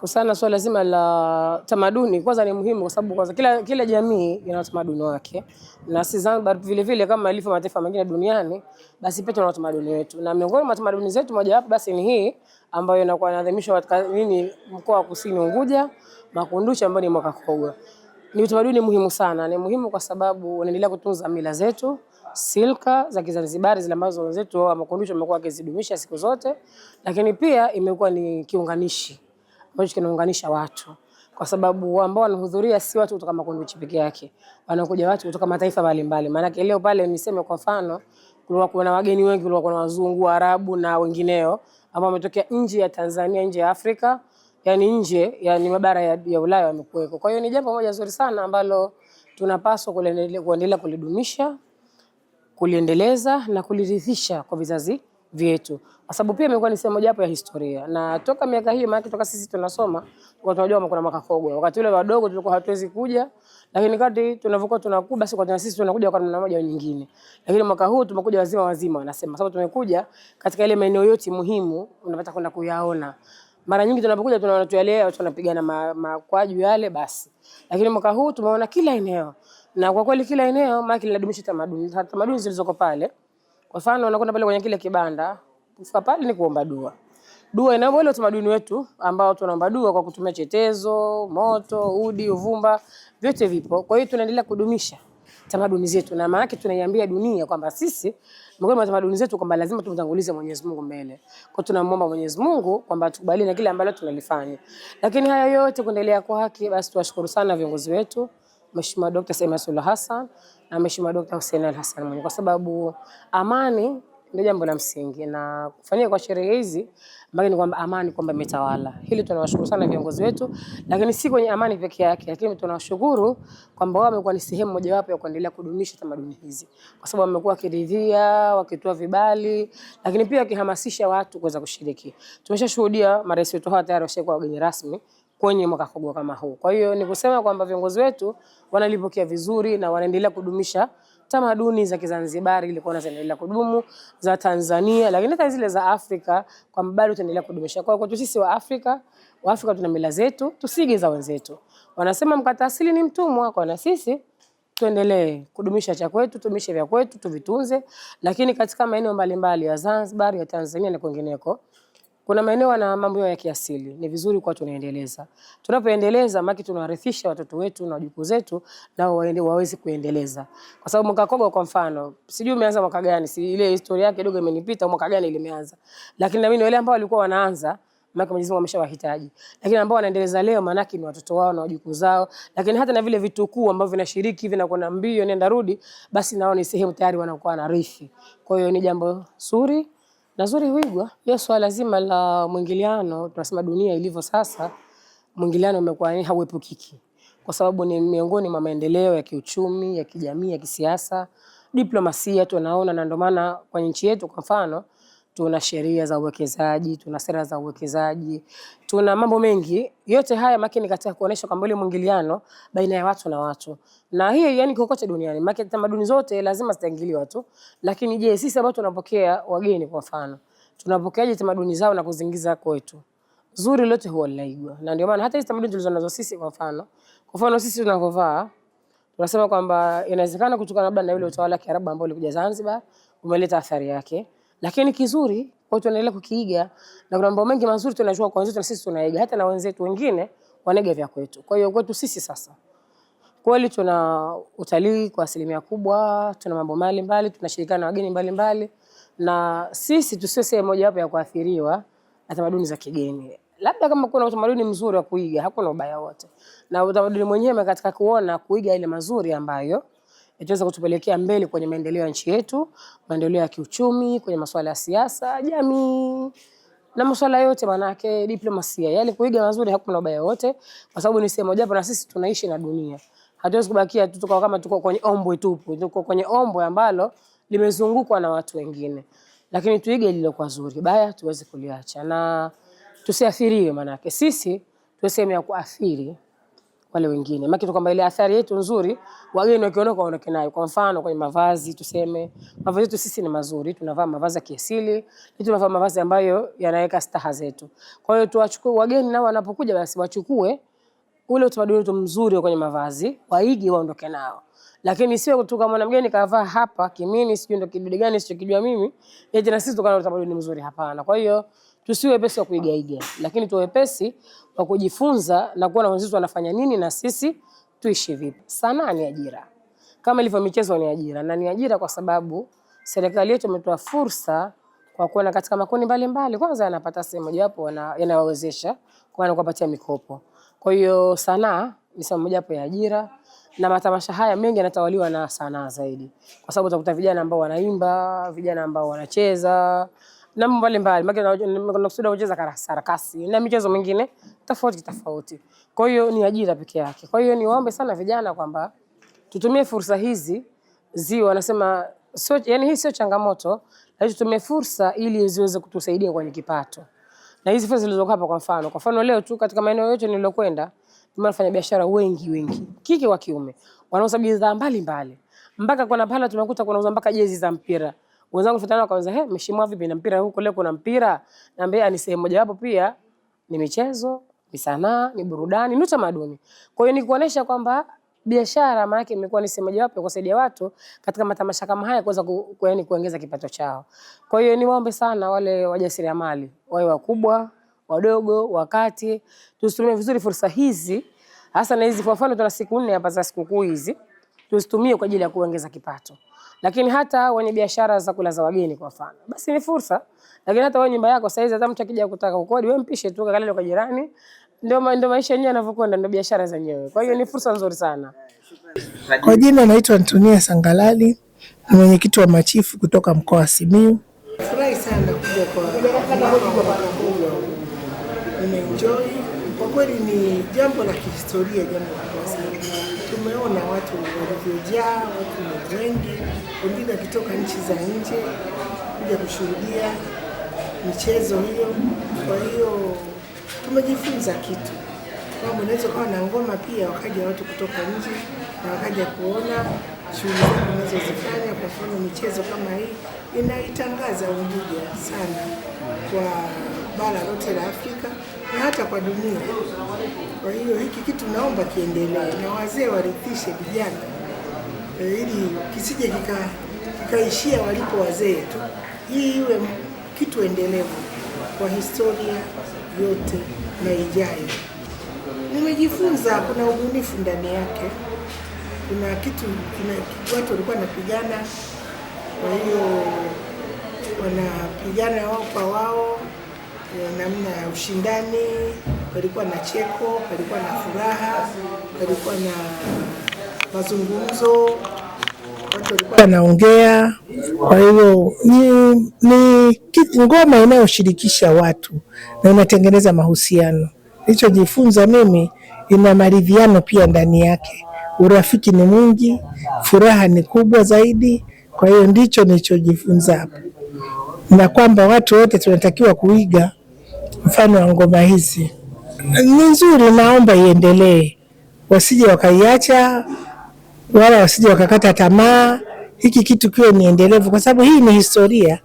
Kuhusiana swala zima la tamaduni, kwanza ni muhimu kwa sababu kwanza kila jamii ina utamaduni wake. Na sisi Zanzibar vile vile kama ilivyo mataifa mengine duniani, basi pia tuna utamaduni wetu. Na miongoni mwa tamaduni zetu moja wapo basi ni hii ambayo inakuwa inaadhimishwa katika mkoa wa Kusini Unguja, Makunduchi ambao ni mwaka Kogwa. Ni utamaduni muhimu sana. Ni muhimu kwa sababu unaendelea kutunza mila zetu, silka za Kizanzibari zile ambazo wenzetu wa Makunduchi wamekuwa wakizidumisha siku zote, lakini pia imekuwa ni kiunganishi ambacho kinaunganisha watu, kwa sababu ambao wanahudhuria si watu kutoka Makunduchi peke yake, wanakuja watu kutoka mataifa mbalimbali. Maana leo pale niseme kwa mfano kulikuwa kuna wageni wengi, kulikuwa kuna wazungu, Waarabu na wengineo ambao wametokea nje ya Tanzania, nje ya Afrika, yani nje yani mabara ya Ulaya wamekuweko. Kwa hiyo ni jambo moja zuri sana ambalo tunapaswa kuendelea kulidumisha, kuliendeleza na kulirithisha kwa vizazi vyetu. Kwa sababu pia imekuwa ni sehemu moja hapo ya historia. Na toka miaka hiyo, maana toka sisi tunasoma, kwa tunajua kuna mwaka Kogwa. Wakati ule wadogo tulikuwa hatuwezi kuja, lakini kadri tunavyokuwa tunakuwa basi kwa sisi tunakuja kwa namna moja au nyingine. Lakini mwaka huu tumekuja wazima wanasema. Sababu tumekuja katika ile maeneo yote muhimu unapata kwenda kuyaona. Mara nyingi tunapokuja tunaona tu yale watu wanapigana makwaju yale basi. Lakini mwaka huu tumeona kila eneo. Na kwa kweli kila eneo maana linadumisha tamaduni zilizoko pale. Kwa mfano unakwenda pale kwenye kile kibanda, kufika pale ni kuomba dua. Dua inaomba ile utamaduni wetu ambao tunaomba dua kwa kutumia chetezo, moto, udi, uvumba, vyote vipo. Kwa hiyo tunaendelea kudumisha tamaduni zetu na maana yake tunaiambia dunia kwamba sisi miongoni mwa tamaduni zetu kwamba lazima tumtangulize Mwenyezi Mungu mbele. Kwa tunamuomba Mwenyezi Mungu kwamba tukubalie na kile ambalo tunalifanya. Lakini haya yote kuendelea kwa haki, basi tuwashukuru sana viongozi wetu, Mheshimiwa Dr. Samia Suluhu Hassan na Mheshimiwa Dr. Hussein Ali Hassan Mwinyi, kwa sababu amani ndio jambo la msingi na kufanyia kwa sherehe hizi mbali ni kwamba amani kwamba imetawala. Hili tunawashukuru sana viongozi wetu, lakini si kwenye amani peke yake, lakini tunawashukuru kwamba wao wamekuwa ni sehemu mojawapo ya kuendelea kudumisha tamaduni hizi, kwa sababu wamekuwa wakiridhia, wakitoa vibali, lakini pia wakihamasisha watu kuweza kushiriki. Tumeshashuhudia marais wetu hawa tayari washakuwa wageni rasmi kwenye mwaka Kogwa kama huu. Kwa hiyo ni kusema kwamba viongozi wetu wanalipokea vizuri na wanaendelea kudumisha tamaduni za Kizanzibari ili kuona zinaendelea kudumu, za Tanzania, lakini hata zile za Afrika kwamba bado tunaendelea kudumisha. Kwa hiyo sisi wa Afrika tuna mila zetu, tusige za wenzetu. Wanasema mkata asili ni mtumwa, kwa na sisi tuendelee kudumisha cha kwetu, tudumishe vya kwetu, tuvitunze, lakini katika maeneo mbalimbali ya Zanzibar, ya Tanzania na kwingineko kuna maeneo na mambo ya kiasili. Ni vizuri kwa tunaendeleza. Tunapoendeleza maki tunawarithisha watoto wetu na wajukuu zetu nao waweze kuendeleza. Kwa sababu mwaka Kogwa kwa mfano, sijui umeanza mwaka gani, si ile historia yake kidogo imenipita mwaka gani ile imeanza. Lakini na mimi wale ambao walikuwa wanaanza, maki Mwenyezi Mungu ameshawahitaji. Lakini ambao wanaendeleza leo manaki ni watoto wao na wajukuu zao. Lakini hata na vile vitukuu ambavyo vinashiriki vinakwenda mbio nenda rudi, basi nao ni sehemu tayari wanakuwa na rithi. Kwa hiyo ni jambo zuri. Na zuri huigwa, hiyo swala zima la mwingiliano, tunasema dunia ilivyo sasa, mwingiliano umekuwa hauepukiki. Kwa sababu ni miongoni mwa maendeleo ya kiuchumi, ya kijamii, ya kisiasa, diplomasia tunaona, na ndio maana kwa nchi yetu kwa mfano tuna sheria za uwekezaji, tuna sera za uwekezaji, tuna mambo mengi. Yote haya makini katika kuonesha kwamba ile mwingiliano baina ya watu na watu. Na hii yani kokote duniani, maana tamaduni zote lazima zitaingiliwa tu. Lakini je, sisi ambao tunapokea wageni kwa mfano, tunapokeaje tamaduni zao na kuzingiza kwetu? Zuri lote huwa linaigwa. Na ndio maana hata hizo tamaduni tulizonazo sisi kwa mfano sisi tunavyovaa, tunasema kwamba inawezekana kutokana labda na yule utawala wa Kiarabu ambao ulikuja Zanzibar, umeleta athari yake. Lakini kizuri kwa tunaendelea kukiiga na kuna mambo mengi mazuri tunajua kwa wenzetu na sisi tunaiga, hata na wenzetu wengine wanaiga vya kwetu. Kwa hiyo kwetu sisi sasa kweli tuna utalii kwa asilimia kubwa, tuna mambo mbalimbali, tunashirikiana na wageni mbalimbali, na sisi tusio sehemu moja hapo ya kuathiriwa na tamaduni za kigeni. Labda kama kuna utamaduni mzuri wa kuiga, hakuna ubaya wote. Na utamaduni mwenyewe katika kuiga ile mazuri ambayo itaweza kutupelekea mbele kwenye maendeleo ya nchi yetu, maendeleo ya kiuchumi, kwenye masuala ya siasa, jamii na masuala yote manake diplomasia. Yale kuiga mazuri hakuna ubaya wote, kwa sababu ni sehemu moja hapo na sisi tunaishi na dunia. Hatuwezi kubakia tuko kama tuko kwenye ombwe tupu, tuko kwenye ombwe ambalo limezungukwa na watu wengine. Lakini tuige lilo kwa zuri, baya tuweze kuliacha na tusiathiriwe manake sisi tuwe sehemu ya kuathiri wale wengine. Maana kwamba ile athari yetu nzuri wageni wakiona waondoke nayo. Kwa mfano kwenye mavazi, tuseme mavazi yetu sisi ni mazuri, tunavaa mavazi ya kiasili, tunavaa mavazi ambayo yanaweka staha zetu. Kwa hiyo tuwachukue wageni nao wanapokuja, basi wachukue ule utamaduni wetu mzuri kwenye mavazi, waige waondoke nao. Lakini sio kutoka mwana mgeni kavaa hapa kimini sijui ndo kidude gani sichokijua mimi, eti na sisi tukana utamaduni mzuri, hapana. Kwa hiyo tusiwe wepesi wa kuigaiga, lakini tuwe wepesi wa kujifunza na kuona wenzetu wanafanya nini na sisi tuishi vipi. Sanaa ni ajira. Kama ilivyo michezo ni ajira, na ni ajira kwa sababu serikali yetu imetoa fursa kwa kuona katika makundi mbalimbali. Kwanza yanapata sehemu mojawapo yanawawezesha kwa kupatia mikopo. Kwa hiyo sanaa ni sehemu mojawapo ya ajira, na matamasha haya mengi yanatawaliwa na sanaa zaidi. Kwa sababu utakuta vijana ambao wanaimba, vijana ambao wanacheza na mambo mbalimbali. Maana kusudia kucheza sarakasi na michezo mingine tofauti. Kwa hiyo ni ajira pekee yake. Kwa hiyo niwaombe sana vijana kwamba tutumie fursa hizi wanasema sio, yani hii sio changamoto, lakini tutumie fursa ili ziweze kutusaidia kwenye kipato. Na hizi fursa zilizokuwa hapa, kwa mfano leo tu katika maeneo yote nililokwenda tumefanya biashara wengi kike wa kiume wanauza bidhaa mbalimbali, mpaka kuna pala tumekuta kunauza mpaka jezi za mpira. Wenzangu futana kwanza, mheshimiwa vipi na mpira huko leo kuna mpira? Naambia ni sehemu moja hapo, pia ni michezo, ni sanaa, ni burudani, ni utamaduni. Kwa hiyo ni kuonesha kwamba biashara maana yake imekuwa ni sehemu moja hapo kusaidia watu katika matamasha kama haya kuweza kuongeza kipato chao. Kwa hiyo niwaombe sana wale wajasiriamali, wawe wakubwa, wadogo, wakati, tusitumie vizuri fursa hizi, hasa na hizi kwa mfano tuna siku 4 hapa za sikukuu hizi, tusitumie kwa ajili ya kuongeza kipato. Lakini hata wenye biashara za kula za wageni kwa mfano, basi ni fursa. Lakini hata wewe nyumba yako saizi, hata mtu akija kutaka kukodi, wewe mpishe tu kalale kwa jirani. Ndio maisha yenyewe yanavyokwenda, ndio biashara zenyewe. Kwa hiyo ni fursa nzuri sana. Kwa jina naitwa Antonia Sangalali, ni mwenyekiti wa machifu kutoka mkoa wa Simiyu. Furahi sana kuja kwa nimeenjoy. Kwa kweli ni jambo la kihistoria, jambo kubwa sana. Tumeona watu walivyojaa, watu wengi, wengine wakitoka nchi za nje kuja kushuhudia michezo hiyo. Kwa hiyo tumejifunza kitu. Kama unaweza kuwa na ngoma pia wakaja watu kutoka nje na wakaja kuona shughuli zinazozifanya. Kwa mfano michezo kama hii inaitangaza Unguja sana kwa bara lote la Afrika na hata kwa dunia. Kwa hiyo hiki kitu naomba kiendelee na wazee warithishe vijana ili kisije kikaishia walipo wazee tu. Hii iwe kitu endelevu kwa historia yote na ijayo. Nimejifunza kuna ubunifu ndani yake. Kuna kitu watu walikuwa wanapigana, kwa hiyo wanapigana wao kwa wao, namna ya ushindani, palikuwa na cheko, palikuwa na furaha, palikuwa na mazungumzo, watu walikuwa wanaongea. Kwa hiyo ni ngoma inayoshirikisha watu na inatengeneza mahusiano. Nilichojifunza mimi, ina maridhiano pia ndani yake. Urafiki ni mwingi, furaha ni kubwa zaidi. Kwa hiyo ndicho nilichojifunza hapo, na kwamba watu wote tunatakiwa kuiga mfano wa ngoma hizi. Ni nzuri, naomba iendelee, wasije wakaiacha wala wasije wakakata tamaa. Hiki kitu kiwe ni endelevu, kwa sababu hii ni historia,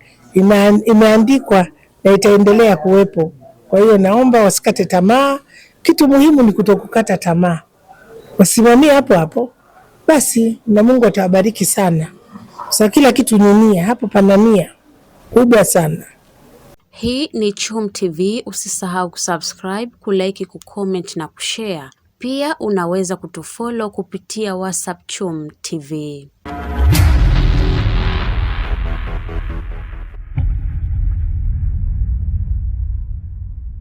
imeandikwa na itaendelea kuwepo. Kwa hiyo naomba wasikate tamaa. Kitu muhimu ni kutokukata tamaa, wasimamie hapo hapo basi, na Mungu atawabariki sana. Sasa kila kitu ni nia, hapo pana nia kubwa sana. Hii ni Chum TV, usisahau kusubscribe, kulike, kucomment na kushare. Pia unaweza kutufollow kupitia WhatsApp Chum TV.